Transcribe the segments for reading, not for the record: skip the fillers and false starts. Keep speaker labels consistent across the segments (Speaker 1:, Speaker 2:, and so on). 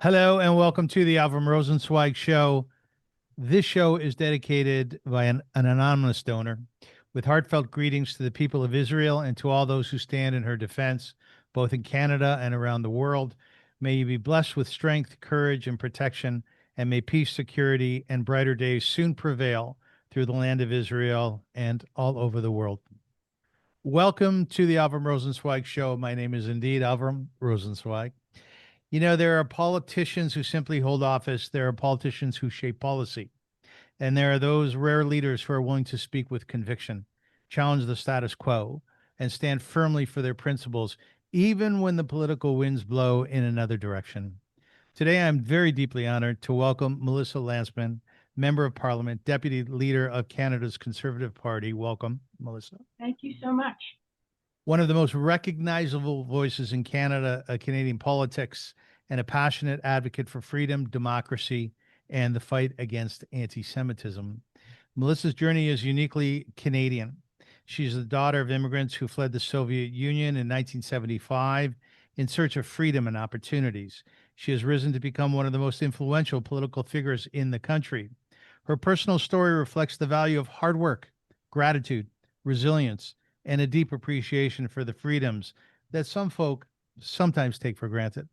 Speaker 1: Hello and welcome to the Avrum Rosensweig Show. This show is dedicated by an anonymous donor with heartfelt greetings to the people of Israel and to all those who stand in her defense, both in Canada and around the world. May you be blessed with strength, courage, and protection, and may peace, security, and brighter days soon prevail through the land of Israel and all over the world. Welcome to the Avrum Rosensweig Show. My name is indeed Avrum Rosensweig. You know, there are politicians who simply hold office. There are politicians who shape policy. And there are those rare leaders who are willing to speak with conviction, challenge the status quo, and stand firmly for their principles, even when the political winds blow in another direction. Today, I'm very deeply honored to welcome Melissa Lantsman, Member of Parliament, Deputy Leader of Canada's Conservative Party. Welcome, Melissa.
Speaker 2: Thank you so much.
Speaker 1: One of the most recognizable voices in Canada, Canadian politics, and a passionate advocate for freedom, democracy, and the fight against anti Semitism. Melissa's journey is uniquely Canadian. She's the daughter of immigrants who fled the Soviet Union in 1975 in search of freedom and opportunities. She has risen to become one of the most influential political figures in the country. Her personal story reflects the value of hard work, gratitude, resilience, and a deep appreciation for the freedoms that some folk sometimes take for granted.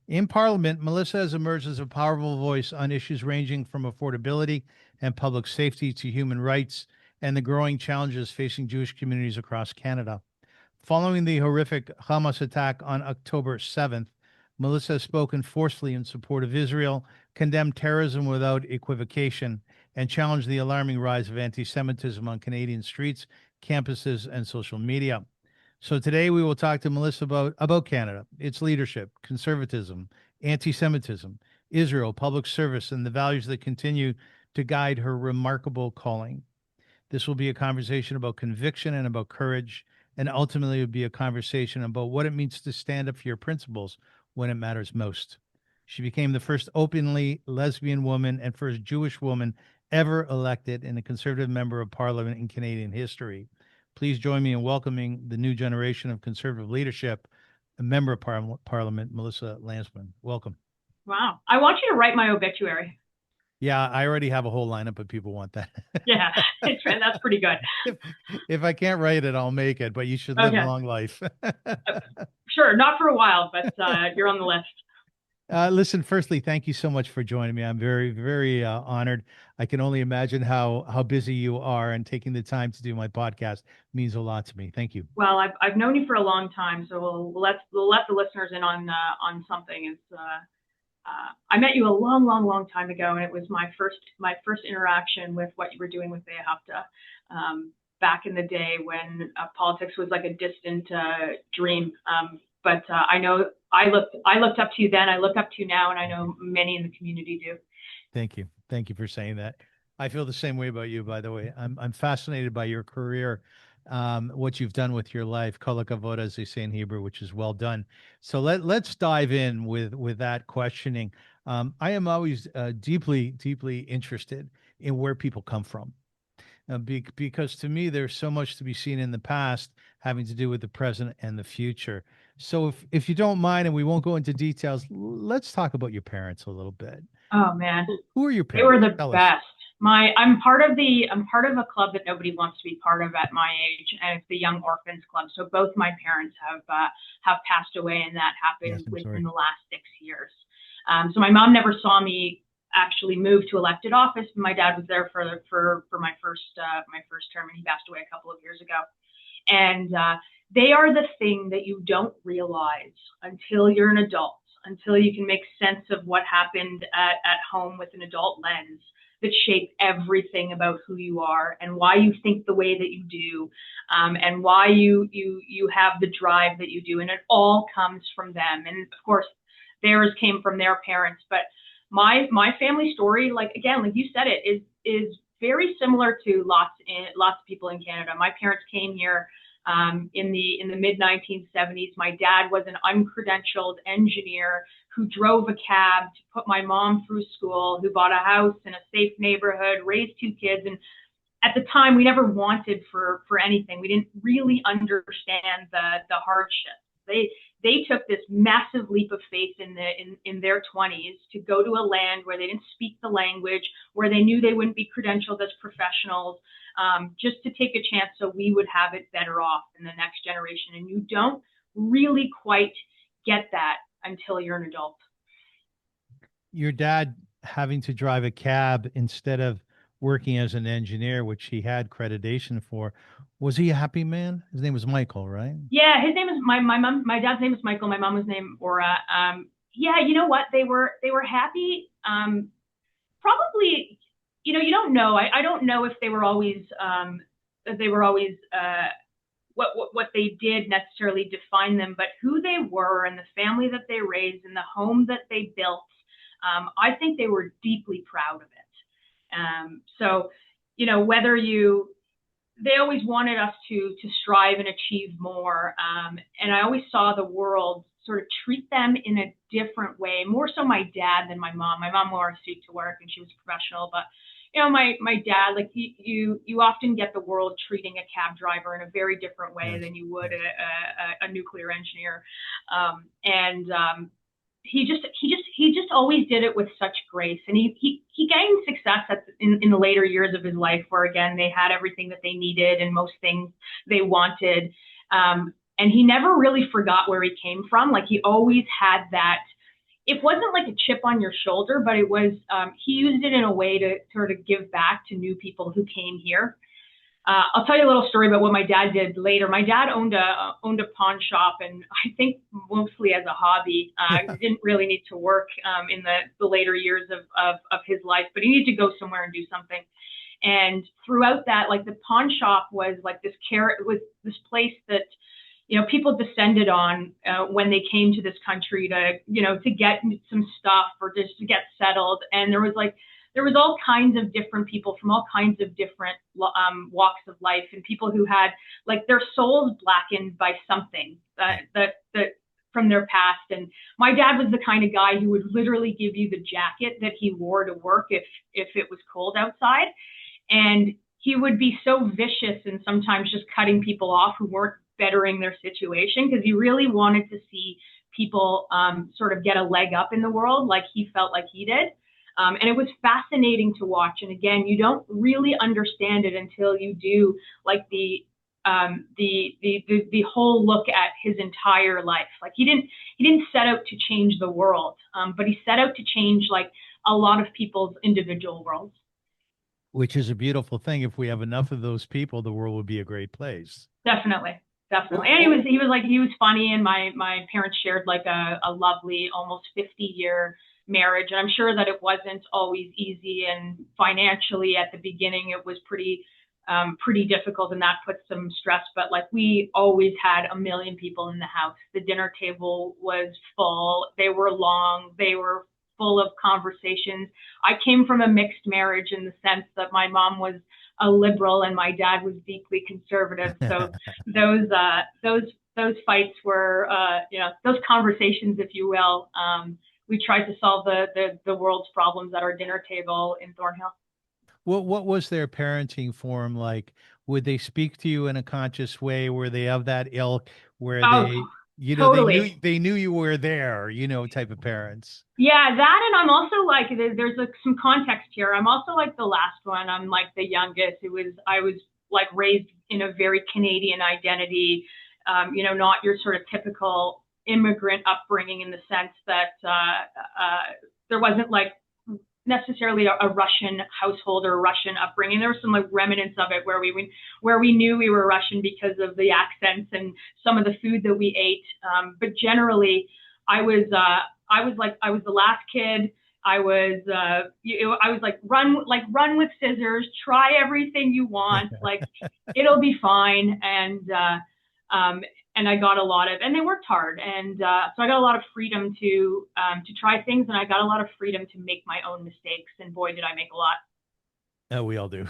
Speaker 1: In Parliament, Melissa has emerged as a powerful voice on issues ranging from affordability and public safety to human rights and the growing challenges facing Jewish communities across Canada. Following the horrific Hamas attack on October 7th, Melissa has spoken forcefully in support of Israel, condemned terrorism without equivocation, and challenged the alarming rise of anti Semitism on Canadian streets, campuses, and social media. So today we will talk to Melissa about Canada, its leadership, conservatism, anti-Semitism, Israel, public service, and the values that continue to guide her remarkable calling. This will be a conversation about conviction and about courage, and ultimately it will be a conversation about what it means to stand up for your principles when it matters most. She became the first openly lesbian woman and first Jewish woman ever elected in a conservative member of parliament in Canadian history. Please join me in welcoming the new generation of conservative leadership, a member of parliament, Melissa Lantsman. Welcome.
Speaker 2: Wow. I want you to write my obituary.
Speaker 1: Yeah, I already have a whole lineup of people want that.
Speaker 2: Yeah, that's pretty good.
Speaker 1: if, if I can't write it, I'll make it, but you should live a
Speaker 2: Okay.
Speaker 1: long life.
Speaker 2: Sure, not for a while, but you're on the list.
Speaker 1: Listen, firstly, thank you so much for joining me. I'm very, very honored. I can only imagine how busy you are, and taking the time to do my podcast means a lot to me. Thank you.
Speaker 2: Well, I've known you for a long time, so we'll let the listeners in on something. I met you a long time ago, and it was my first interaction with what you were doing with Behafta, back in the day when politics was like a distant dream. But I know I looked up to you then. I look up to you now, and I know many in the community do.
Speaker 1: Thank you. Thank you for saying that. I feel the same way about you, by the way. I'm fascinated by your career, what you've done with your life, kol hakavod, as they say in Hebrew, which is well done. So let's dive in with that questioning. I am always deeply interested in where people come from. Because to me, there's so much to be seen in the past having to do with the present and the future. So if you don't mind, and we won't go into details, let's talk about your parents a little bit.
Speaker 2: Oh man,
Speaker 1: Who are your
Speaker 2: they were
Speaker 1: parents?
Speaker 2: the
Speaker 1: Tell us.
Speaker 2: best. I'm part of a club that nobody wants to be part of at my age, and it's the Young Orphans Club. So both my parents have passed away, and that
Speaker 1: Yes,
Speaker 2: happened
Speaker 1: I'm
Speaker 2: within
Speaker 1: sorry.
Speaker 2: the last 6 years. So my mom never saw me actually move to elected office. My dad was there for my first term, and he passed away a couple of years ago. And they are the thing that you don't realize until you're an adult, until you can make sense of what happened at home with an adult lens, that shape everything about who you are and why you think the way that you do, and why you have the drive that you do. And it all comes from them. And of course, theirs came from their parents. But my family story, like again, like you said, is very similar to lots of people in Canada. My parents came here in the mid 1970s. My dad was an uncredentialed engineer who drove a cab to put my mom through school, who bought a house in a safe neighborhood, raised two kids. And at the time, we never wanted for anything. We didn't really understand the hardships. they took this massive leap of faith in their 20s to go to a land where they didn't speak the language, where they knew they wouldn't be credentialed as professionals, just to take a chance so we would have it better off in the next generation. And you don't really quite get that until you're an adult.
Speaker 1: Your dad having to drive a cab instead of working as an engineer, which he had accreditation for, was he a happy man? His name was Michael, right?
Speaker 2: Yeah, his name is my mom. My dad's name is Michael. My mom was named Aura. Yeah, you know what? They were happy. Probably, you don't know. I don't know if they were always what they did necessarily define them, but who they were and the family that they raised and the home that they built. I think they were deeply proud of it. So, whether they always wanted us to strive and achieve more. And I always saw the world sort of treat them in a different way, more so my dad than my mom. My mom wore a suit to work and she was a professional, but my dad, like you often get the world treating a cab driver in a very different way
Speaker 1: Yes.
Speaker 2: than you would
Speaker 1: Yes.
Speaker 2: a nuclear engineer. And he just always did it with such grace, and he gained success in the later years of his life, where again they had everything that they needed and most things they wanted, and he never really forgot where he came from. Like he always had that. It wasn't like a chip on your shoulder, but it was. He used it in a way to sort of give back to new people who came here. I'll tell you a little story about what my dad did later. My dad owned a pawn shop, and I think mostly as a hobby. He didn't really need to work in the later years of his life, but he needed to go somewhere and do something. And throughout that, like the pawn shop was like this place that people descended on when they came to this country to get some stuff or just to get settled. And there was all kinds of different people from all kinds of different walks of life, and people who had like their souls blackened by something that from their past. And my dad was the kind of guy who would literally give you the jacket that he wore to work if it was cold outside. And he would be so vicious and sometimes just cutting people off who weren't bettering their situation, because he really wanted to see people sort of get a leg up in the world like he felt like he did. And it was fascinating to watch. And again, you don't really understand it until you do like the whole look at his entire life. Like he didn't set out to change the world, but he set out to change like a lot of people's individual worlds.
Speaker 1: Which is a beautiful thing. If we have enough of those people, the world would be a great place.
Speaker 2: Definitely. Definitely.
Speaker 1: Well,
Speaker 2: And he was funny, and my parents shared like a lovely almost 50-year marriage. And I'm sure that it wasn't always easy, and financially at the beginning it was pretty difficult, and that put some stress. But like we always had a million people in the house. The dinner table was full. They were long. They were full of conversations. I came from a mixed marriage in the sense that my mom was a liberal and my dad was deeply conservative. So those fights were, those conversations, if you will. We tried to solve the world's problems at our dinner table in Thornhill.
Speaker 1: What was their parenting form like? Would they speak to you in a conscious way? Were they of that ilk where
Speaker 2: Oh, totally.
Speaker 1: they knew you were there, type of parents?
Speaker 2: Yeah, that, and I'm also like there's like some context here. I'm also like the last one. I'm like the youngest. I was like raised in a very Canadian identity. Not your sort of typical immigrant upbringing in the sense that there wasn't like necessarily a Russian household or a Russian upbringing. There were some like remnants of it where we knew we were Russian because of the accents and some of the food that we ate. But generally, I was the last kid. I was like run with scissors, try everything you want, like it'll be fine. And I got a lot of, and they worked hard. And so I got a lot of freedom to try things, and I got a lot of freedom to make my own mistakes. And boy, did I make a lot.
Speaker 1: Oh, we all do.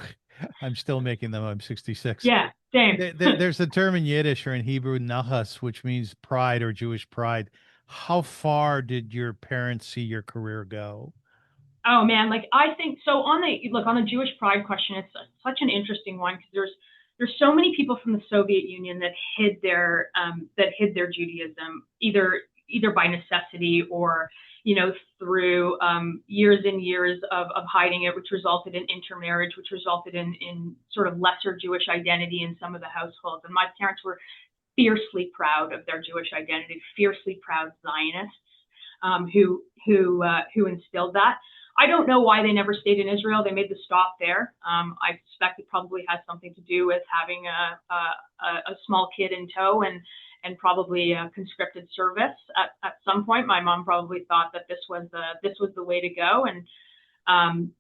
Speaker 1: I'm still making them. I'm 66.
Speaker 2: Yeah, same.
Speaker 1: There's a term in Yiddish or in Hebrew, nachas, which means pride or Jewish pride. How far did your parents see your career go?
Speaker 2: Oh man, like I think so on the Jewish pride question, it's such an interesting one because there's so many people from the Soviet Union that hid their Judaism either by necessity or through years and years of hiding it, which resulted in intermarriage, which resulted in sort of lesser Jewish identity in some of the households. And my parents were fiercely proud of their Jewish identity, fiercely proud Zionists who instilled that. I don't know why they never stayed in Israel. They made the stop there. I suspect it probably has something to do with having a small kid in tow and probably conscripted service at some point. My mom probably thought that this was the way to go, and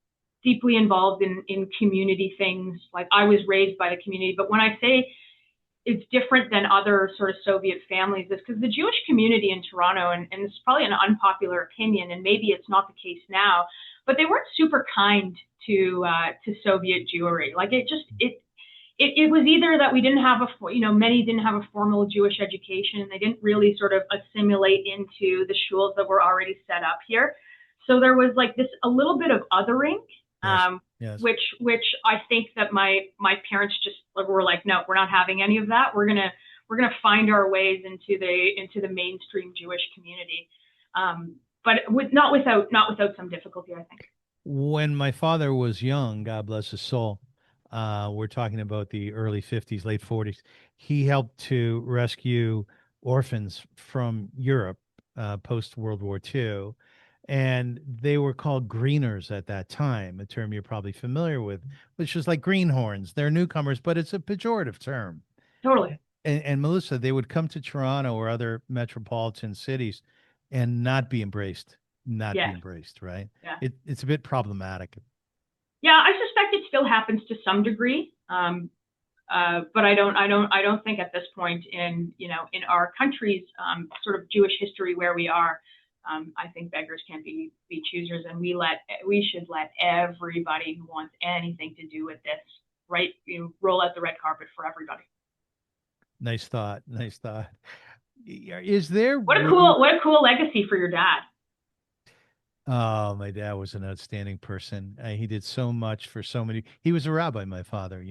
Speaker 2: deeply involved in community things. Like, I was raised by the community, but when I say it's different than other sort of Soviet families, is because the Jewish community in Toronto, and it's probably an unpopular opinion, and maybe it's not the case now, but they weren't super kind to Soviet Jewry. Like, it was either that we didn't have many didn't have a formal Jewish education, and they didn't really sort of assimilate into the shuls that were already set up here. So there was like this a little bit of othering. Yes. Which I think that my parents just were like, no, we're not having any of that. We're gonna find our ways into the mainstream Jewish community, but not without some difficulty, I think.
Speaker 1: When my father was young, God bless his soul, we're talking about the early 50s, late 40s, he helped to rescue orphans from Europe post World War II. And they were called greeners at that time, a term you're probably familiar with, which is like greenhorns. They're newcomers, but it's a pejorative term.
Speaker 2: Totally.
Speaker 1: And Melissa, they would come to Toronto or other metropolitan cities and not be embraced, be embraced, right?
Speaker 2: Yeah.
Speaker 1: It's a bit problematic.
Speaker 2: Yeah, I suspect it still happens to some degree, but I don't think at this point in our country's sort of Jewish history where we are. I think beggars can't be choosers, and we should let everybody who wants anything to do with this, right? Roll out the red carpet for everybody.
Speaker 1: Nice thought. Nice thought. Is there
Speaker 2: what a cool legacy for your dad?
Speaker 1: Oh, my dad was an outstanding person. He did so much for so many. He was a rabbi, my father,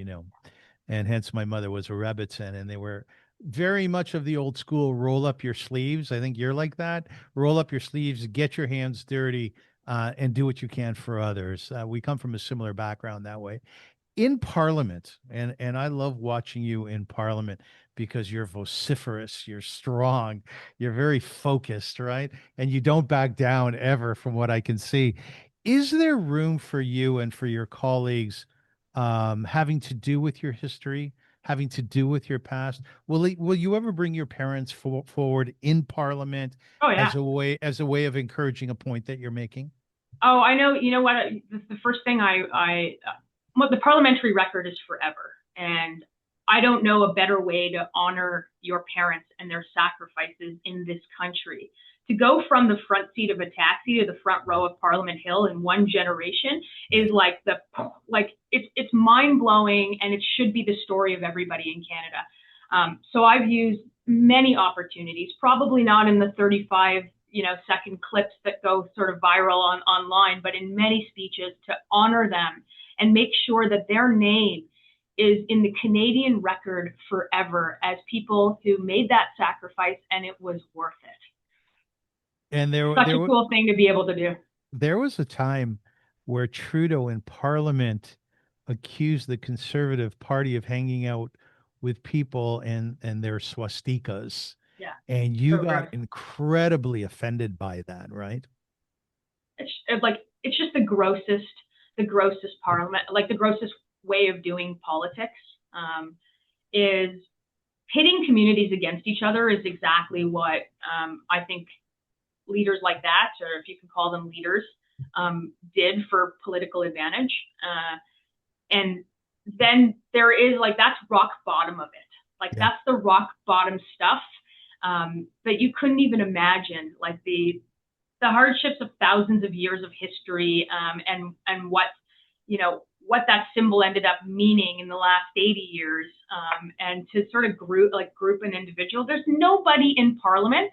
Speaker 1: and hence my mother was a rebbitzin, and they were very much of the old school roll up your sleeves. I think you're like that. Roll up your sleeves, get your hands dirty, and do what you can for others. We come from a similar background that way. In Parliament, and I love watching you in Parliament because you're vociferous, you're strong, you're very focused, right? And you don't back down ever, from what I can see. Is there room for you and for your colleagues having to do with your history, having to do with your past? Will you ever bring your parents forward in Parliament as a way of encouraging a point that you're making?
Speaker 2: Oh, I know. You know what? The first thing the parliamentary record is forever. And I don't know a better way to honor your parents and their sacrifices in this country. To go from the front seat of a taxi to the front row of Parliament Hill in one generation is it's mind blowing, and it should be the story of everybody in Canada. So I've used many opportunities, probably not in the 35 second clips that go sort of viral online, but in many speeches to honor them and make sure that their name is in the Canadian record forever as people who made that sacrifice, and it was worth it.
Speaker 1: And
Speaker 2: such a cool thing to be able to do.
Speaker 1: There was a time where Trudeau in Parliament accused the Conservative Party of hanging out with people and their swastikas.
Speaker 2: Yeah.
Speaker 1: And you got incredibly offended by that, right?
Speaker 2: It's just the grossest parliament, like the grossest way of doing politics. Is pitting communities against each other is exactly what I think leaders like that, or if you can call them leaders, did for political advantage. And then there is that's rock bottom of it. That's the rock bottom stuff that you couldn't even imagine, the hardships of thousands of years of history, and what that symbol ended up meaning in the last 80 years, and to sort of group an individual. There's nobody in Parliament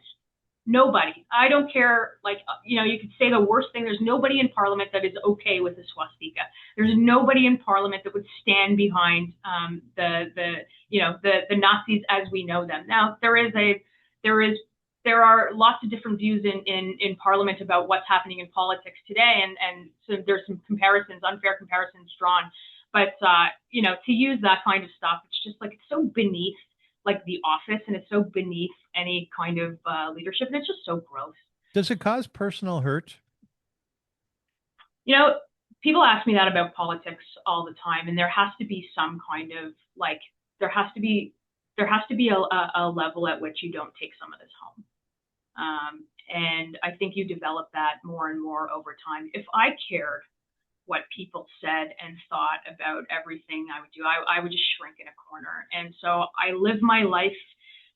Speaker 2: Nobody. I don't care. Like, you could say the worst thing. There's nobody in Parliament that is okay with the swastika. There's nobody in Parliament that would stand behind the Nazis as we know them. Now, there are lots of different views in Parliament about what's happening in politics today, and so there's some comparisons, unfair comparisons drawn. But to use that kind of stuff, it's just like it's so beneath like the office, and it's so beneath any kind of leadership, and it's just so gross.
Speaker 1: Does it cause personal hurt?
Speaker 2: You know, people ask me that about politics all the time, and there has to be some kind of like there has to be a level at which you don't take some of this home. And I think you develop that more and more over time. If I cared what people said and thought about everything I would do, I would just shrink in a corner. And so I live my life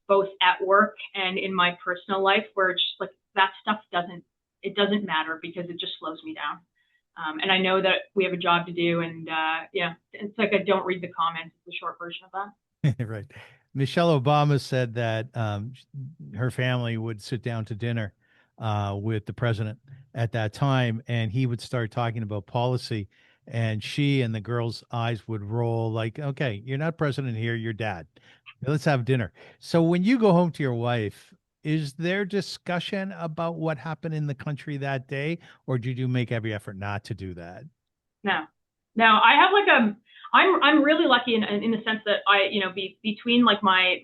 Speaker 2: both at work and in my personal life where it's just like that stuff doesn't matter because it just slows me down. And I know that we have a job to do, and it's like I don't read the comments. It's the short version of that.
Speaker 1: Right. Michelle Obama said that her family would sit down to dinner with the president at that time, and he would start talking about policy, and she and the girls' eyes would roll like, okay, you're not president here, you're dad. Let's have dinner. So when you go home to your wife, is there discussion about what happened in the country that day, or did you make every effort not to do that?
Speaker 2: No, I have like I'm really lucky in the sense that between like my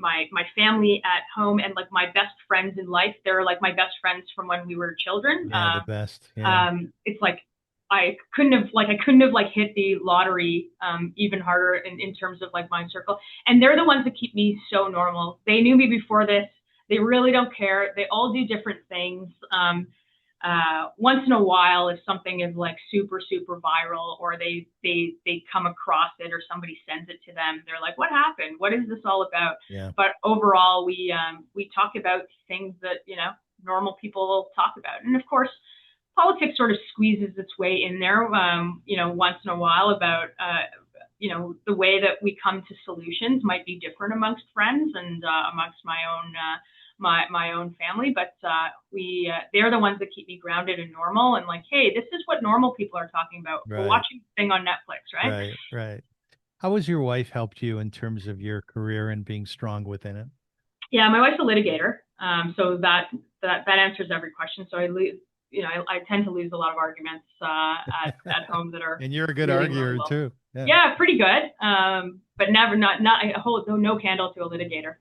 Speaker 2: family at home and like my best friends in life, they're like my best friends from when we were children.
Speaker 1: Yeah, the best. Yeah.
Speaker 2: It's like I couldn't have hit the lottery even harder in terms of like my circle. And they're the ones that keep me so normal. They knew me before this. They really don't care. They all do different things. Once in a while, if something is like super, super viral, or they come across it, or somebody sends it to them, they're like, what happened? What is this all about?
Speaker 1: Yeah.
Speaker 2: But overall, we talk about things that, normal people talk about. And of course, politics sort of squeezes its way in there, once in a while about, the way that we come to solutions might be different amongst friends and amongst my own my own family, but they're the ones that keep me grounded and normal, and like, hey, this is what normal people are talking about.
Speaker 1: Right.
Speaker 2: We're watching the thing on Netflix, right?
Speaker 1: Right. How has your wife helped you in terms of your career and being strong within it?
Speaker 2: Yeah, my wife's a litigator, so that answers every question. So I tend to lose a lot of arguments at home that are.
Speaker 1: And you're a good
Speaker 2: really
Speaker 1: arguer
Speaker 2: well.
Speaker 1: too.
Speaker 2: Yeah, pretty good, but never not a whole no candle to a litigator.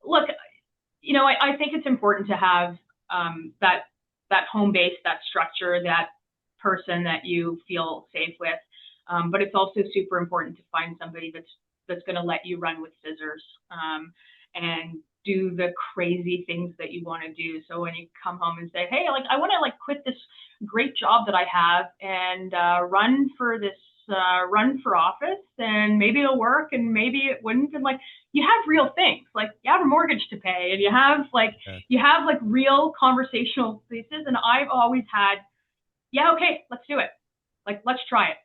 Speaker 2: Look, I think it's important to have that home base, that structure, that person that you feel safe with. But it's also super important to find somebody that's going to let you run with scissors and do the crazy things that you want to do. So when you come home and say, hey, like I want to like quit this great job that I have and run for office, and maybe it'll work and maybe it wouldn't, and like you have real things, like you have a mortgage to pay, and you have real conversational pieces. And I've always had, yeah, okay, let's do it, like let's try it.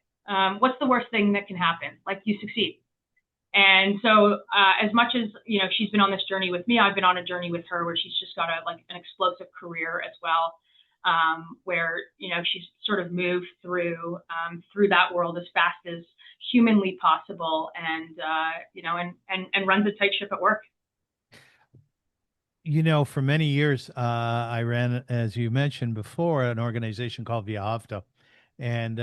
Speaker 2: What's the worst thing that can happen? Like you succeed. And so as much as she's been on this journey with me, I've been on a journey with her where she's just got an explosive career as well, where she's sort of moved through that world as fast as humanly possible, and and runs a tight ship at work.
Speaker 1: For many years, I ran, as you mentioned before, an organization called Via Avta. And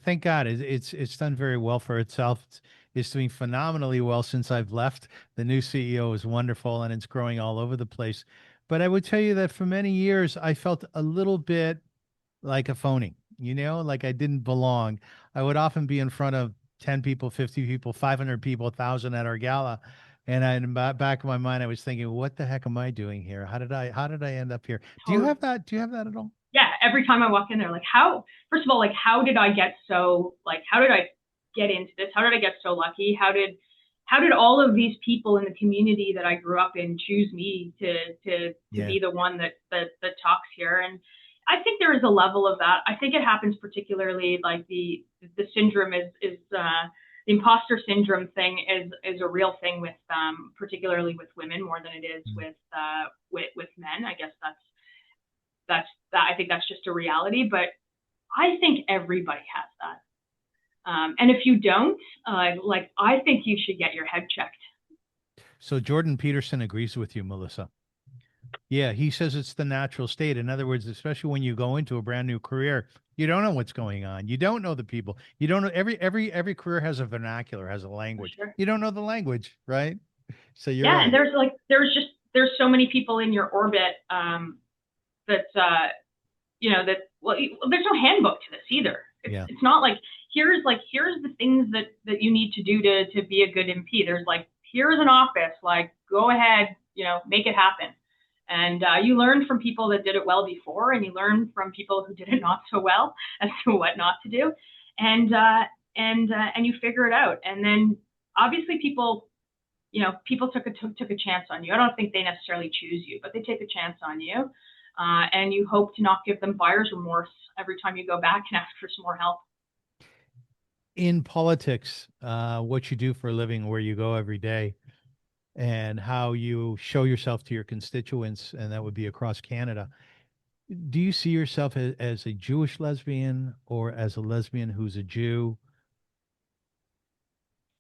Speaker 1: thank God it's done very well for itself. It's doing phenomenally well since I've left. The new CEO is wonderful, and it's growing all over the place. But I would tell you that for many years, I felt a little bit like a phony, like I didn't belong. I would often be in front of 10 people, 50 people, 500 people, 1,000 at our gala. And in the back of my mind, I was thinking, what the heck am I doing here? How did I end up here? Do you have that? Do you have that at all?
Speaker 2: Yeah. Every time I walk in there, like first of all, like, how did I get into this? How did I get so lucky? How did all of these people in the community that I grew up in choose me to be the one that talks here? And I think there is a level of that. I think it happens particularly like the syndrome is the imposter syndrome thing is a real thing with particularly with women more than it is with men. I guess I think that's just a reality, but I think everybody has that. And if you don't, I think you should get your head checked.
Speaker 1: So Jordan Peterson agrees with you, Melissa. Yeah, he says it's the natural state. In other words, especially when you go into a brand new career, you don't know what's going on. You don't know the people. You don't know every career has a vernacular, has a language.
Speaker 2: Sure.
Speaker 1: You don't know the language, right? So you're
Speaker 2: yeah,
Speaker 1: right.
Speaker 2: And there's so many people in your orbit that there's no handbook to this either. It's not like here's the things that you need to do to be a good MP. There's here's an office, go ahead, make it happen. And you learn from people that did it well before, and you learn from people who did it not so well as to what not to do, and you figure it out. And then obviously people took a chance on you. I don't think they necessarily choose you, but they take a chance on you, and you hope to not give them buyer's remorse every time you go back and ask for some more help.
Speaker 1: In politics, what you do for a living, where you go every day, and how you show yourself to your constituents, and that would be across Canada. Do you see yourself as a Jewish lesbian or as a lesbian who's a Jew?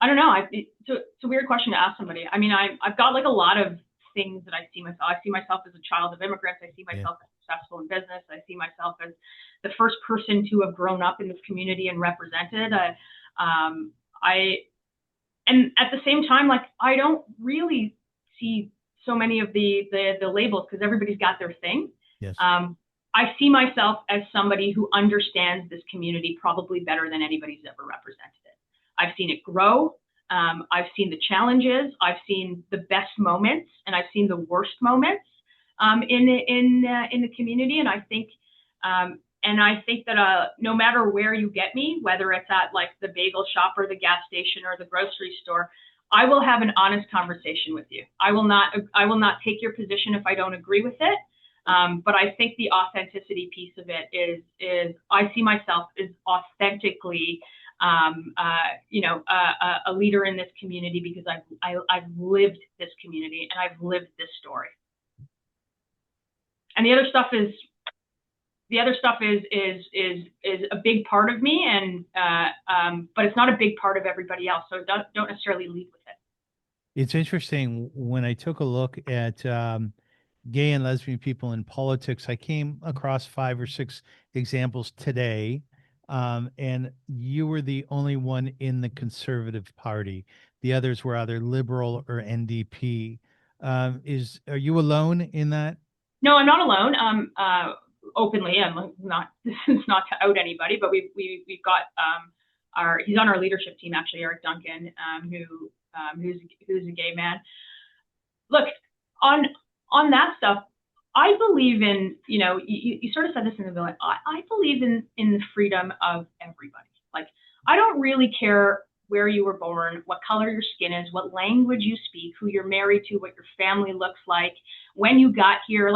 Speaker 2: I don't know. It's a weird question to ask somebody. I mean, I've got a lot of things that I see myself. I see myself as a child of immigrants. I see myself as successful in business. I see myself as the first person to have grown up in this community and represented. And at the same time, I don't really see so many of the labels because everybody's got their thing.
Speaker 1: Yes.
Speaker 2: I see myself as somebody who understands this community probably better than anybody's ever represented it. I've seen it grow. I've seen the challenges. I've seen the best moments, and I've seen the worst moments in the community. And I think that no matter where you get me, whether it's at the bagel shop or the gas station or the grocery store, I will have an honest conversation with you. I will not take your position if I don't agree with it. But I think the authenticity piece of it is I see myself as authentically, a leader in this community because I've lived this community and I've lived this story. And the other stuff is a big part of me, and but it's not a big part of everybody else. So don't necessarily lead with it.
Speaker 1: It's interesting when I took a look at gay and lesbian people in politics. I came across 5 or 6 examples today, and you were the only one in the Conservative Party. The others were either Liberal or NDP. Are you alone in that?
Speaker 2: No, I'm not alone. Openly, I'm not. This is not to out anybody, but we've got he's on our leadership team actually, Eric Duncan, who's a gay man. Look, on that stuff, I believe in, you sort of said this in the bill. I believe in the freedom of everybody. I don't really care where you were born, what color your skin is, what language you speak, who you're married to, what your family looks like, when you got here.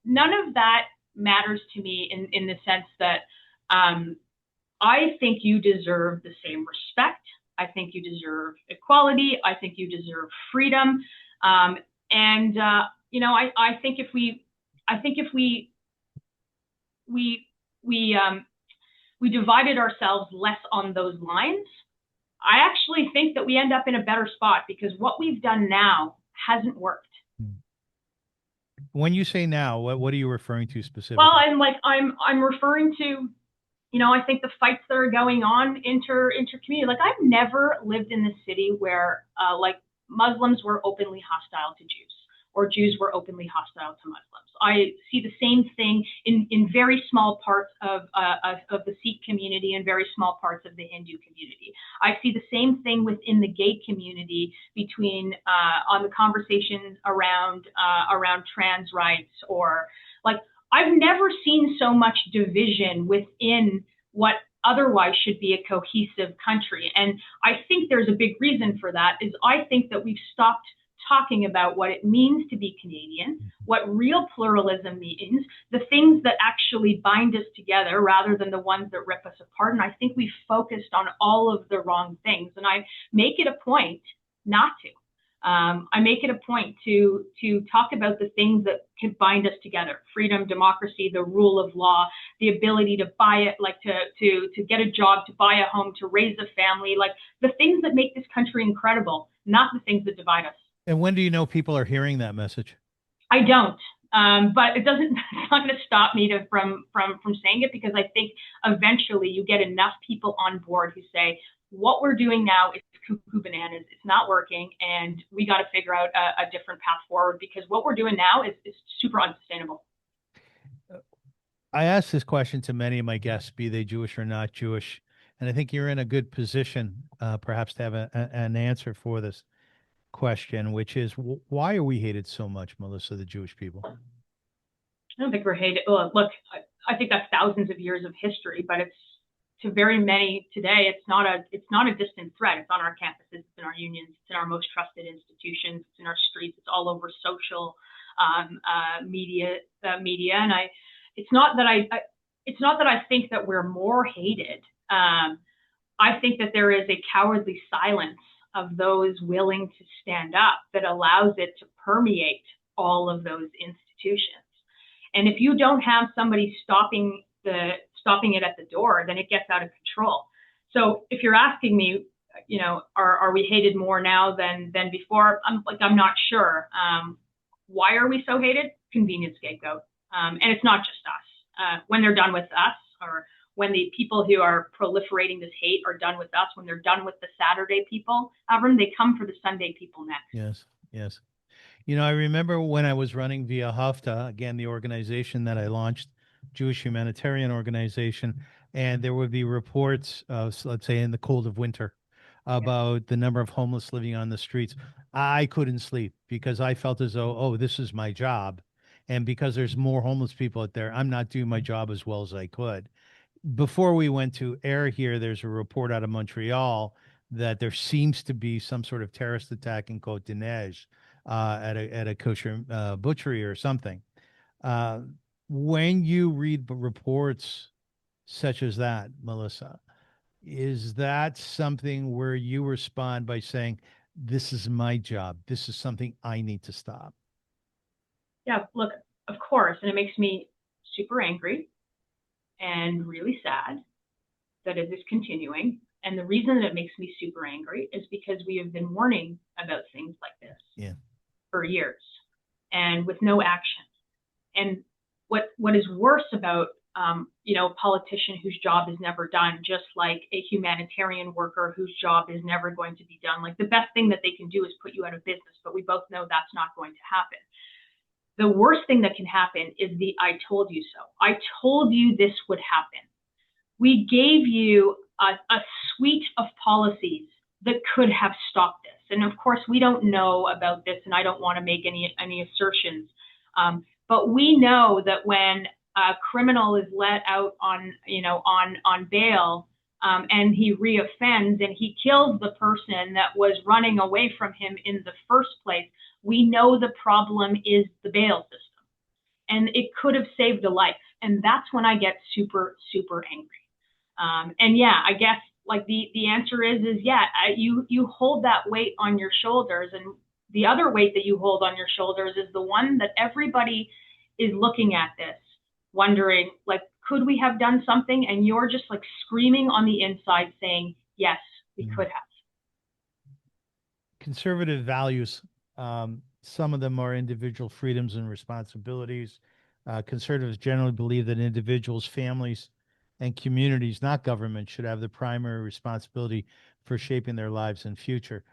Speaker 2: None of that matters to me in the sense that I think you deserve the same respect. I think you deserve equality. I think you deserve freedom. I think if we divided ourselves less on those lines, I actually think that we end up in a better spot because what we've done now hasn't worked.
Speaker 1: When you say now, what are you referring to specifically?
Speaker 2: Well, I'm referring to, I think the fights that are going on inter-community. I've never lived in the city where Muslims were openly hostile to Jews or Jews were openly hostile to Muslims. I see the same thing in very small parts of the Sikh community and very small parts of the Hindu community. I see the same thing within the gay community between on the conversations around trans rights or I've never seen so much division within what otherwise should be a cohesive country. And I think there's a big reason for that is I think that we've stopped talking about what it means to be Canadian, what real pluralism means, the things that actually bind us together rather than the ones that rip us apart. And I think we focused on all of the wrong things. And I make it a point not to. I make it a point to talk about the things that can bind us together: freedom, democracy, the rule of law, the ability to buy it, like to get a job, to buy a home, to raise a family, like the things that make this country incredible, not the things that divide us.
Speaker 1: And when do you know people are hearing that message?
Speaker 2: I don't. But it doesn't. It's not going to stop me from saying it, because I think eventually you get enough people on board who say, what we're doing now is cuckoo bananas. It's not working, and we got to figure out a different path forward, because what we're doing now is super unsustainable.
Speaker 1: I ask this question to many of my guests, be they Jewish or not Jewish, and I think you're in a good position, perhaps, to have an answer for this question, which is, why are we hated so much, Melissa, the Jewish people?
Speaker 2: I don't think we're hated. Well, look, I think that's thousands of years of history, but it's, to very many today, it's not a distant threat. It's on our campuses, it's in our unions, it's in our most trusted institutions, it's in our streets, it's all over social media, and it's not that I think that we're more hated. I think that there is a cowardly silence of those willing to stand up that allows it to permeate all of those institutions. And if you don't have somebody stopping it at the door, then it gets out of control. So if you're asking me, are we hated more now than before? I'm not sure. Why are we so hated? Convenient scapegoat. And it's not just us. When they're done with us, or when the people who are proliferating this hate are done with us, when they're done with the Saturday people, Avrum, they come for the Sunday people next.
Speaker 1: Yes, yes. I remember when I was running Via Hafta, again, the organization that I launched, Jewish humanitarian organization, and there would be reports, let's say in the cold of winter, about the number of homeless living on the streets. I couldn't sleep because I felt as though, oh, this is my job. And because there's more homeless people out there, I'm not doing my job as well as I could. Before we went to air here, there's a report out of Montreal that there seems to be some sort of terrorist attack in Côte de Neige, at a kosher butchery or something. When you read reports such as that, Melissa, is that something where you respond by saying, this is my job, this is something I need to stop?
Speaker 2: Yeah, look, of course. And it makes me super angry and really sad that it is continuing. And the reason that it makes me super angry is because we have been warning about things like this for years, and with no action. And what is worse about a politician whose job is never done, just like a humanitarian worker whose job is never going to be done. Like, the best thing that they can do is put you out of business, but we both know that's not going to happen. The worst thing that can happen is the I told you so. I told you this would happen. We gave you a suite of policies that could have stopped this. And of course, we don't know about this, and I don't want to make any assertions. But we know that when a criminal is let out on bail, and he reoffends and he kills the person that was running away from him in the first place, we know the problem is the bail system, and it could have saved a life. And that's when I get super, super angry. And yeah, I guess like the answer is you hold that weight on your shoulders, and the other weight that you hold on your shoulders is the one that everybody is looking at this, wondering, like, could we have done something? And you're just like screaming on the inside saying, yes, we could have.
Speaker 1: Conservative values, some of them are individual freedoms and responsibilities. Conservatives generally believe that individuals, families, and communities, not government, should have the primary responsibility for shaping their lives and future.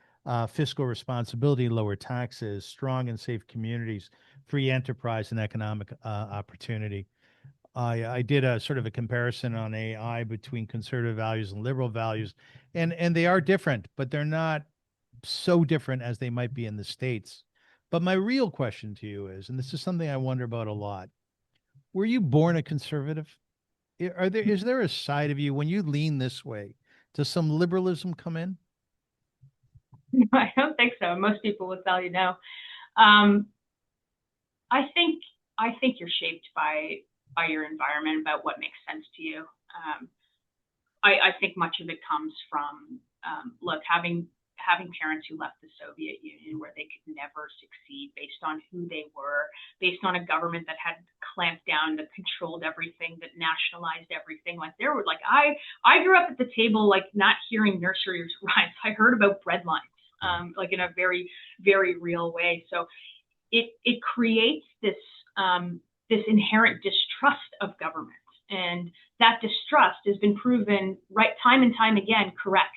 Speaker 1: Fiscal responsibility, lower taxes, strong and safe communities, free enterprise, and economic opportunity. I did a sort of a comparison on AI between conservative values and liberal values, and they are different, but they're not so different as they might be in the States. But my real question to you is, and this is something I wonder about a lot, were you born a conservative? Is there a side of you when you lean this way? Does some liberalism come in?
Speaker 2: I don't think so. Most people would tell you no. Um, I think I think you're shaped by your environment, about what makes sense to you. I think much of it comes from look, having parents who left the Soviet Union where they could never succeed based on who they were, based on a government that had clamped down, that controlled everything, that nationalized everything. Like there were like I grew up at the table like not hearing nursery rhymes. I heard about bread lines, like in a very very real way. So it creates this inherent distrust of government, and that distrust has been proven right time and time again correct,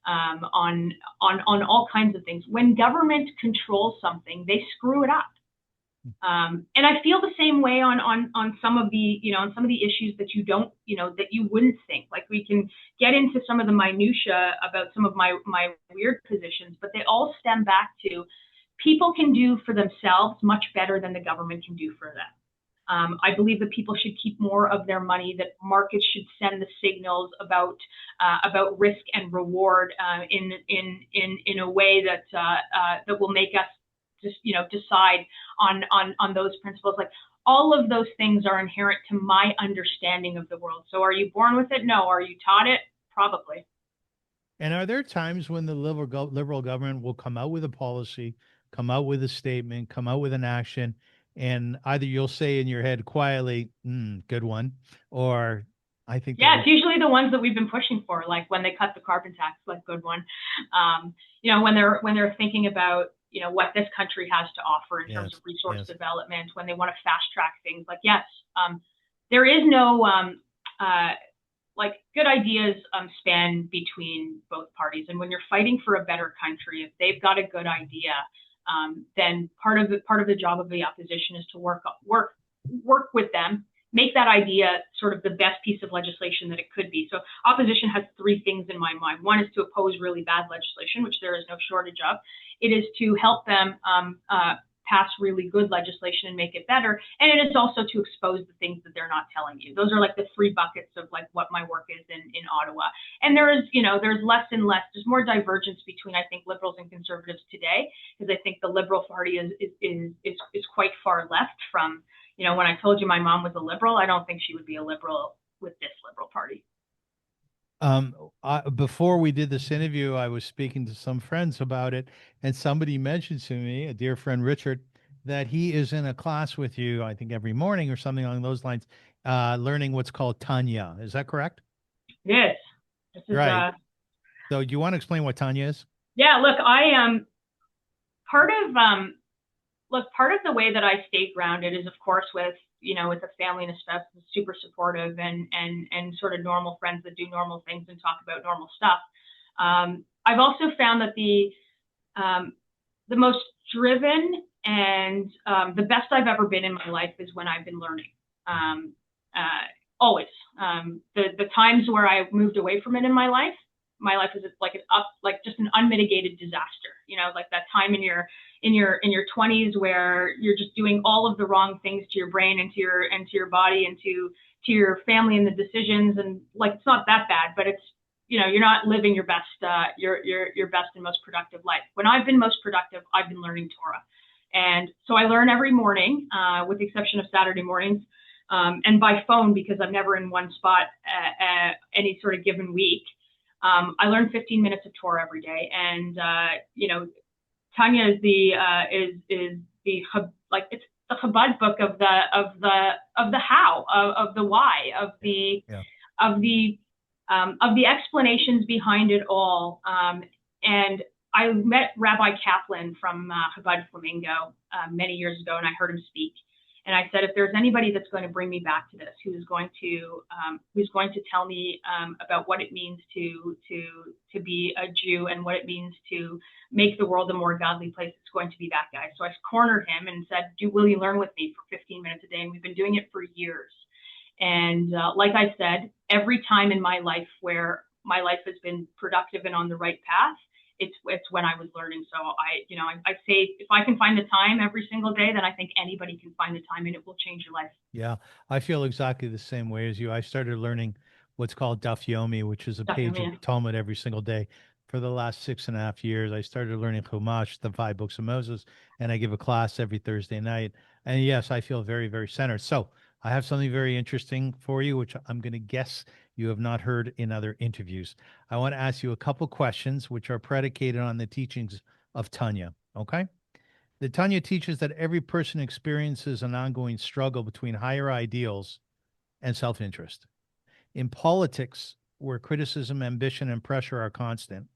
Speaker 2: on all kinds of things. When government controls something, they screw it up. And I feel the same way on some of the on some of the issues that you don't that you wouldn't think. Like we can get into some of the minutia about some of my weird positions, but they all stem back to people can do for themselves much better than the government can do for them. I believe that people should keep more of their money. That markets should send the signals about risk and reward in a way that that will make us just decide on those principles. Like all of those things are inherent to my understanding of the world. So are you born with it? No. Are you taught it? Probably.
Speaker 1: And are there times when the liberal government will come out with a policy, come out with a statement, come out with an action, and either you'll say in your head quietly, good one, or I think that
Speaker 2: Yeah,
Speaker 1: would,
Speaker 2: it's usually the ones that we've been pushing for, like when they cut the carbon tax, like good one. When they're thinking about what this country has to offer in terms of
Speaker 1: yes,
Speaker 2: resource
Speaker 1: yes.
Speaker 2: development, when they want to fast track things, like yes, there is no like good ideas span between both parties, and when you're fighting for a better country, if they've got a good idea, then part of the job of the opposition is to work with them, make that idea sort of the best piece of legislation that it could be. So opposition has three things in my mind. One is to oppose really bad legislation, which there is no shortage of. It is to help them pass really good legislation and make it better. And it is also to expose the things that they're not telling you. Those are like the three buckets of like what my work is in Ottawa. And there's less and less, there's more divergence between, I think, liberals and conservatives today, because I think the Liberal Party is quite far left from, when I told you my mom was a liberal, I don't think she would be a liberal with this Liberal Party.
Speaker 1: Before we did this interview, I was speaking to some friends about it, and somebody mentioned to me, a dear friend Richard, that he is in a class with you, I think every morning or something along those lines, learning what's called Tanya. Is that correct?
Speaker 2: Yes. This is
Speaker 1: Right. So, do you want to explain what Tanya is?
Speaker 2: yeah, look, I am part of part of the way that I stay grounded is, of course, with a family and a spouse that's super supportive, and sort of normal friends that do normal things and talk about normal stuff. I've also found that the most driven and the best I've ever been in my life is when I've been learning. Always. The times where I moved away from it in my life is like just an unmitigated disaster. Like that time in your 20s where you're just doing all of the wrong things to your brain and to your body and to your family and the decisions, and like it's not that bad, but it's you're not living your best your best and most productive life. When I've been most productive, I've been learning Torah, and so I learn every morning, with the exception of Saturday mornings, and by phone because I'm never in one spot any sort of given week. I learn 15 minutes of Torah every day, and Tanya is the like it's the Chabad book of the how, of the why,
Speaker 1: Yeah.
Speaker 2: of the of the explanations behind it all. And I met Rabbi Kaplan from Chabad Flamingo many years ago, and I heard him speak. And I said, if there's anybody that's going to bring me back to this, who's going to tell me about what it means to be a Jew and what it means to make the world a more godly place, it's going to be that guy. So I cornered him and said, will you learn with me for 15 minutes a day? And we've been doing it for years. And like I said, every time in my life where my life has been productive and on the right path, it's when I was learning. So I say if I can find the time every single day, then I think anybody can find the time, and it will change your life.
Speaker 1: Yeah, I feel exactly the same way as you. I started learning what's called Daf Yomi, which is a page of
Speaker 2: Definitely.
Speaker 1: Talmud every single day for the last 6.5 years. I started learning Chumash, the 5 books of Moses, and I give a class every Thursday night. And yes, I feel very, very centered. So I have something very interesting for you, which I'm going to guess you have not heard in other interviews. I want to ask you a couple questions, which are predicated on the teachings of Tanya. Okay. The Tanya teaches that every person experiences an ongoing struggle between higher ideals and self interest. In politics, where criticism, ambition, and pressure are constant,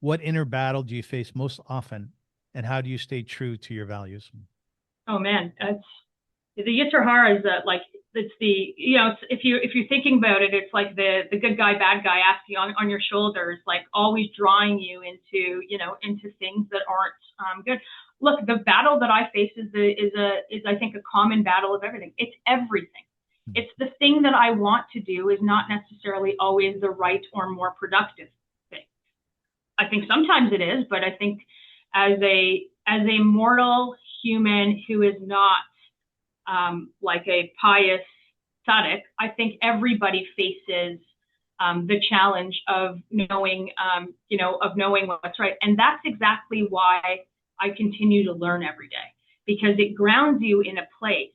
Speaker 1: what inner battle do you face most often, and how do you stay true to your values?
Speaker 2: Oh man, it's the Yitzer Hara is like it's the it's, if you're thinking about it, it's like the good guy, bad guy asking on your shoulders, like always drawing you into into things that aren't good. Look, the battle that I face is I think a common battle of everything. It's everything. It's the thing that I want to do is not necessarily always the right or more productive thing. I think sometimes it is, but I think as a mortal human who is not like a pious tzaddik, I think everybody faces the challenge of knowing, of knowing what's right, and that's exactly why I continue to learn every day, because it grounds you in a place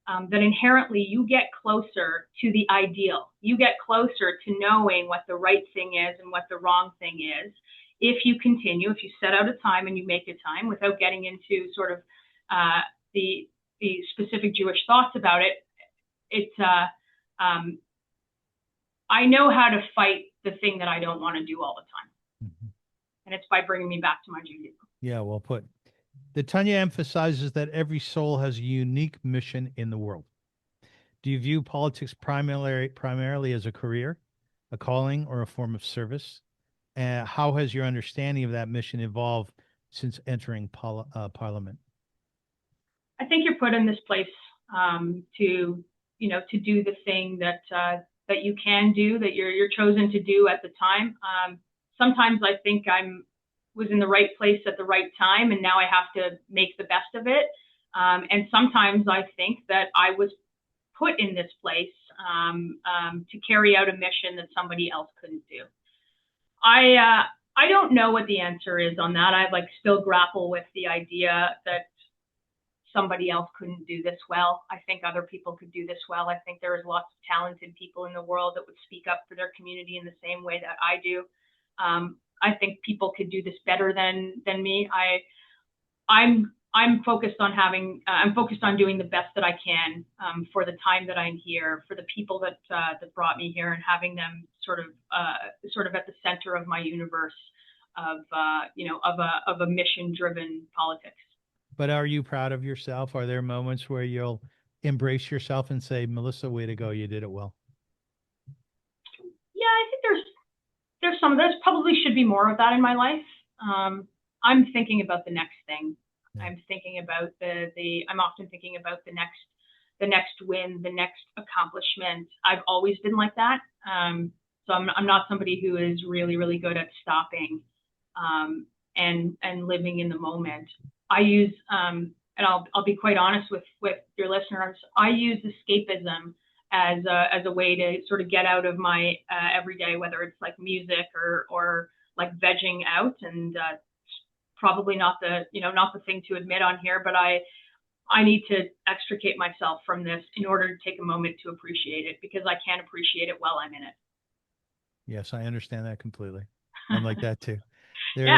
Speaker 2: that inherently you get closer to the ideal. You get closer to knowing what the right thing is and what the wrong thing is. If you set out a time and you make a time without getting into sort of the specific Jewish thoughts about it, I know how to fight the thing that I don't want to do all the time. Mm-hmm. And it's by bringing me back to my Judaism.
Speaker 1: Yeah, well put. The Tanya emphasizes that every soul has a unique mission in the world. Do you view politics primarily as a career, a calling, or a form of service? How has your understanding of that mission evolved since entering Parliament?
Speaker 2: I think you're put in this place to do the thing that you can do, that you're chosen to do at the time. Sometimes I think was in the right place at the right time, and now I have to make the best of it. And sometimes I think that I was put in this place to carry out a mission that somebody else couldn't do. I don't know what the answer is on that. I still grapple with the idea that somebody else couldn't do this well. I think other people could do this well. I think there is lots of talented people in the world that would speak up for their community in the same way that I do. I think people could do this better than me. I'm focused on doing the best that I can for the time that I'm here, for the people that brought me here, and having them sort of at the center of my universe of a mission-driven politics.
Speaker 1: But are you proud of yourself? Are there moments where you'll embrace yourself and say, Melissa, way to go, you did it well?
Speaker 2: Yeah, I think there's some of this. Probably should be more of that in my life. I'm thinking about the next thing. Yeah. I'm thinking about I'm often thinking about the next win, the next accomplishment. I've always been like that. So I'm not somebody who is really, really good at stopping and living in the moment. I use, and I'll be quite honest with your listeners, I use escapism as a way to sort of get out of my everyday, whether it's like music or like vegging out, and probably not the thing to admit on here, but I need to extricate myself from this in order to take a moment to appreciate it, because I can't appreciate it while I'm in it.
Speaker 1: Yes, I understand that completely. I'm like that too.
Speaker 2: There's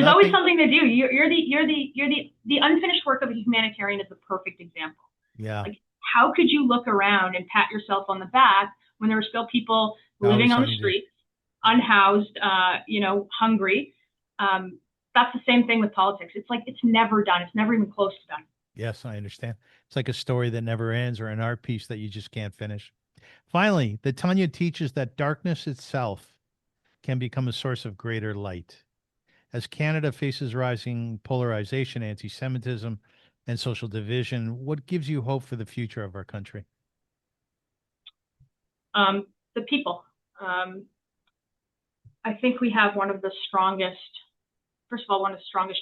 Speaker 2: always something to do. You're the unfinished work of a humanitarian is the perfect example.
Speaker 1: Yeah.
Speaker 2: Like, how could you look around and pat yourself on the back when there are still people living on the streets, unhoused, hungry? That's the same thing with politics. It's like it's never done. It's never even close to done.
Speaker 1: Yes, I understand. It's like a story that never ends, or an art piece that you just can't finish. Finally, the Tanya teaches that darkness itself can become a source of greater light. As Canada faces rising polarization, anti-Semitism, and social division, what gives you hope for the future of our country?
Speaker 2: The people. I think we have one of the strongest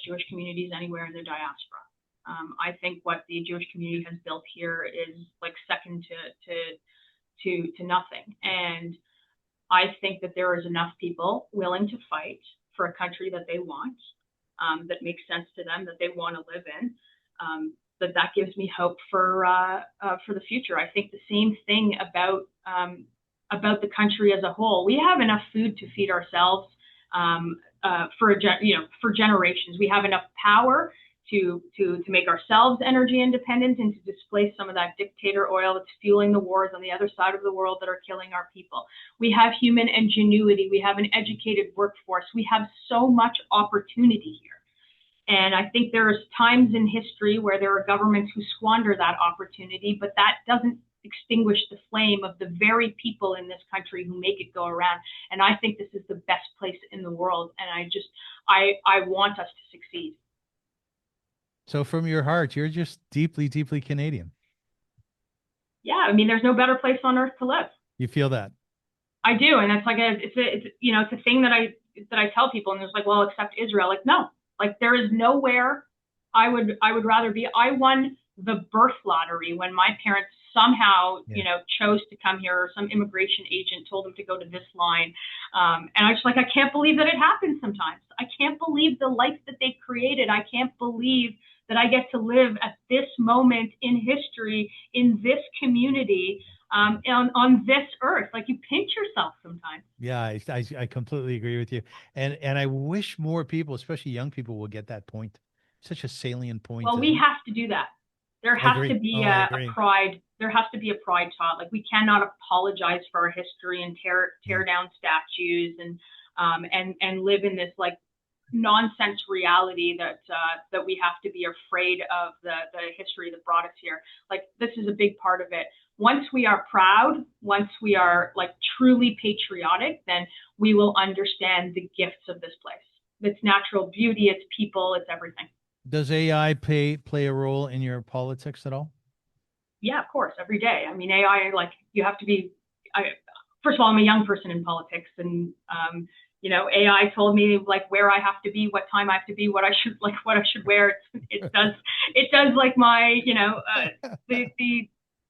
Speaker 2: Jewish communities anywhere in the diaspora. I think what the Jewish community has built here is like second to nothing. And I think that there is enough people willing to fight for a country that they want, that makes sense to them, that they want to live in. That gives me hope for the future. I think the same thing about the country as a whole. We have enough food to feed ourselves for generations. We have enough power to make ourselves energy independent and to displace some of that dictator oil that's fueling the wars on the other side of the world that are killing our people. We have human ingenuity. We have an educated workforce. We have so much opportunity here. And I think there's times in history where there are governments who squander that opportunity, but that doesn't extinguish the flame of the very people in this country who make it go around. And I think this is the best place in the world. And I want us to succeed.
Speaker 1: So from your heart, you're just deeply, deeply Canadian.
Speaker 2: Yeah, I mean, there's no better place on earth to live.
Speaker 1: You feel that?
Speaker 2: I do, and it's a thing that I tell people, and it's like, well, except Israel. Like, no, like there is nowhere I would rather be. I won the birth lottery when my parents somehow, chose to come here, or some immigration agent told them to go to this line. And I was like, I can't believe that it happens sometimes. I can't believe the life that they created. I can't believe that I get to live at this moment in history, in this community, on this earth. Like, you pinch yourself sometimes.
Speaker 1: Yeah, I completely agree with you. And I wish more people, especially young people, will get that point. Such a salient point.
Speaker 2: Well, we have to do that. There
Speaker 1: I
Speaker 2: has
Speaker 1: agree.
Speaker 2: to be
Speaker 1: I
Speaker 2: a
Speaker 1: agree.
Speaker 2: pride. There has to be a pride taught. Like, we cannot apologize for our history and tear down statues and live in this like nonsense reality that we have to be afraid of the history that brought us here. Like, this is a big part of it. Once we are proud, once we are like truly patriotic, then we will understand the gifts of this place. Its natural beauty, its people, it's everything.
Speaker 1: Does AI play a role in your politics at all?
Speaker 2: Yeah, of course, every day. I mean, AI, like, you have to be. First of all, I'm a young person in politics, and AI told me like where I have to be, what time I have to be, what I should wear. It does like my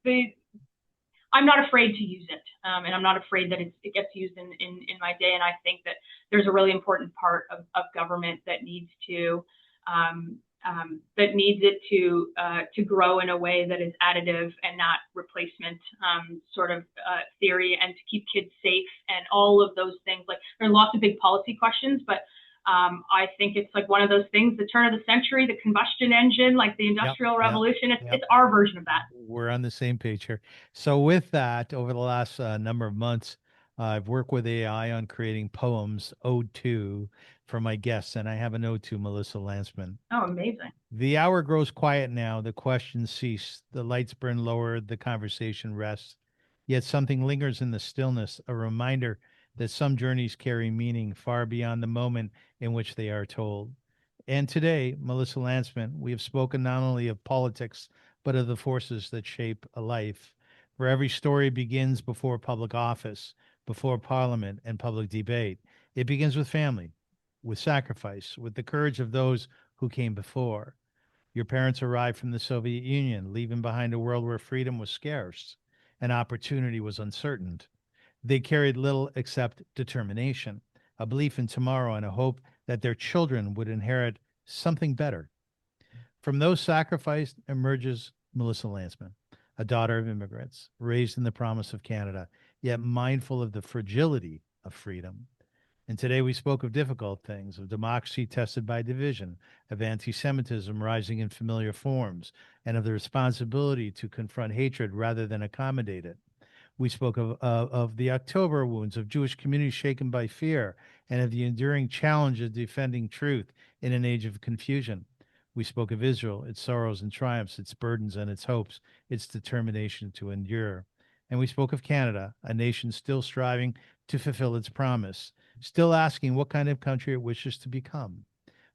Speaker 2: the I'm not afraid to use it, and I'm not afraid that it gets used in my day. And I think that there's a really important part of government that needs to it to grow in a way that is additive and not replacement sort of theory, and to keep kids safe and all of those things. Like, there are lots of big policy questions, but I think it's like one of those things, the turn of the century, the combustion engine, like the Industrial Revolution. It's our version of that.
Speaker 1: We're on the same page here. So with that, over the last number of months, I've worked with AI on creating poems, ode to, for my guests, and I have an ode to Melissa Lantsman.
Speaker 2: Oh, amazing.
Speaker 1: The hour grows quiet now. The questions cease. The lights burn lower. The conversation rests. Yet something lingers in the stillness, a reminder that some journeys carry meaning far beyond the moment in which they are told. And today, Melissa Lantsman, we have spoken not only of politics, but of the forces that shape a life. For every story begins before public office, before parliament and public debate. It begins with family, with sacrifice, with the courage of those who came before. Your parents arrived from the Soviet Union, leaving behind a world where freedom was scarce and opportunity was uncertain. They carried little except determination, a belief in tomorrow, and a hope that their children would inherit something better. From those sacrificed emerges Melissa Lantsman, a daughter of immigrants, raised in the promise of Canada, yet mindful of the fragility of freedom. And today we spoke of difficult things, of democracy tested by division, of anti Semitism rising in familiar forms, and of the responsibility to confront hatred rather than accommodate it. We spoke of the October wounds, of Jewish communities shaken by fear, and of the enduring challenge of defending truth in an age of confusion. We spoke of Israel, its sorrows and triumphs, its burdens and its hopes, its determination to endure. And we spoke of Canada, a nation still striving to fulfill its promise, still asking what kind of country it wishes to become.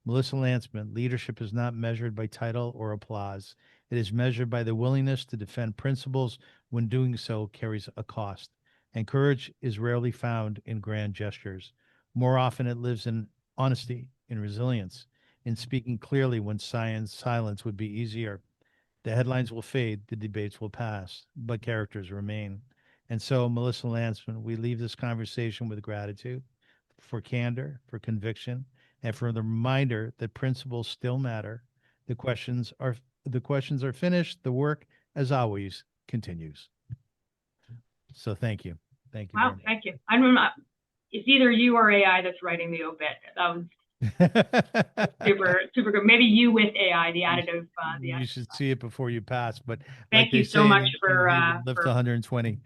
Speaker 1: Melissa Lantsman, leadership is not measured by title or applause. It is measured by the willingness to defend principles when doing so carries a cost. And courage is rarely found in grand gestures. More often, it lives in honesty, in resilience, in speaking clearly when silence would be easier. The headlines will fade, the debates will pass, but characters remain. And so, Melissa Lantsman, we leave this conversation with gratitude for candor, for conviction, and for the reminder that principles still matter. The questions are the questions are finished. The work, as always, continues. So thank you. Thank you
Speaker 2: Wow,
Speaker 1: very
Speaker 2: thank you. I'm not, it's either you or AI that's writing the obit. That was
Speaker 1: much.
Speaker 2: super good. Maybe you with AI, the additive.
Speaker 1: You should see it before you pass. But like
Speaker 2: Thank
Speaker 1: they
Speaker 2: you so
Speaker 1: say
Speaker 2: much
Speaker 1: in
Speaker 2: for
Speaker 1: England, lift
Speaker 2: for
Speaker 1: 120.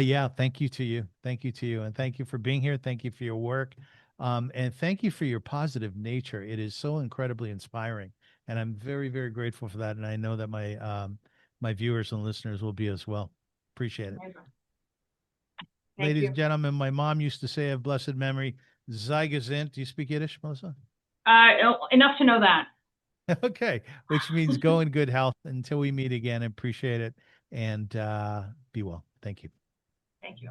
Speaker 1: Yeah, thank you to you. Thank you to you. And thank you for being here. Thank you for your work. And thank you for your positive nature. It is so incredibly inspiring. And I'm very, very grateful for that. And I know that my viewers and listeners will be as well. Appreciate it.
Speaker 2: Thank
Speaker 1: Ladies
Speaker 2: you.
Speaker 1: and gentlemen, my mom used to say of blessed memory, Zeigazint. Do you speak Yiddish, Melissa?
Speaker 2: Enough to know that.
Speaker 1: Okay, which means go in good health until we meet again. Appreciate it and be well. Thank you.
Speaker 2: Thank you.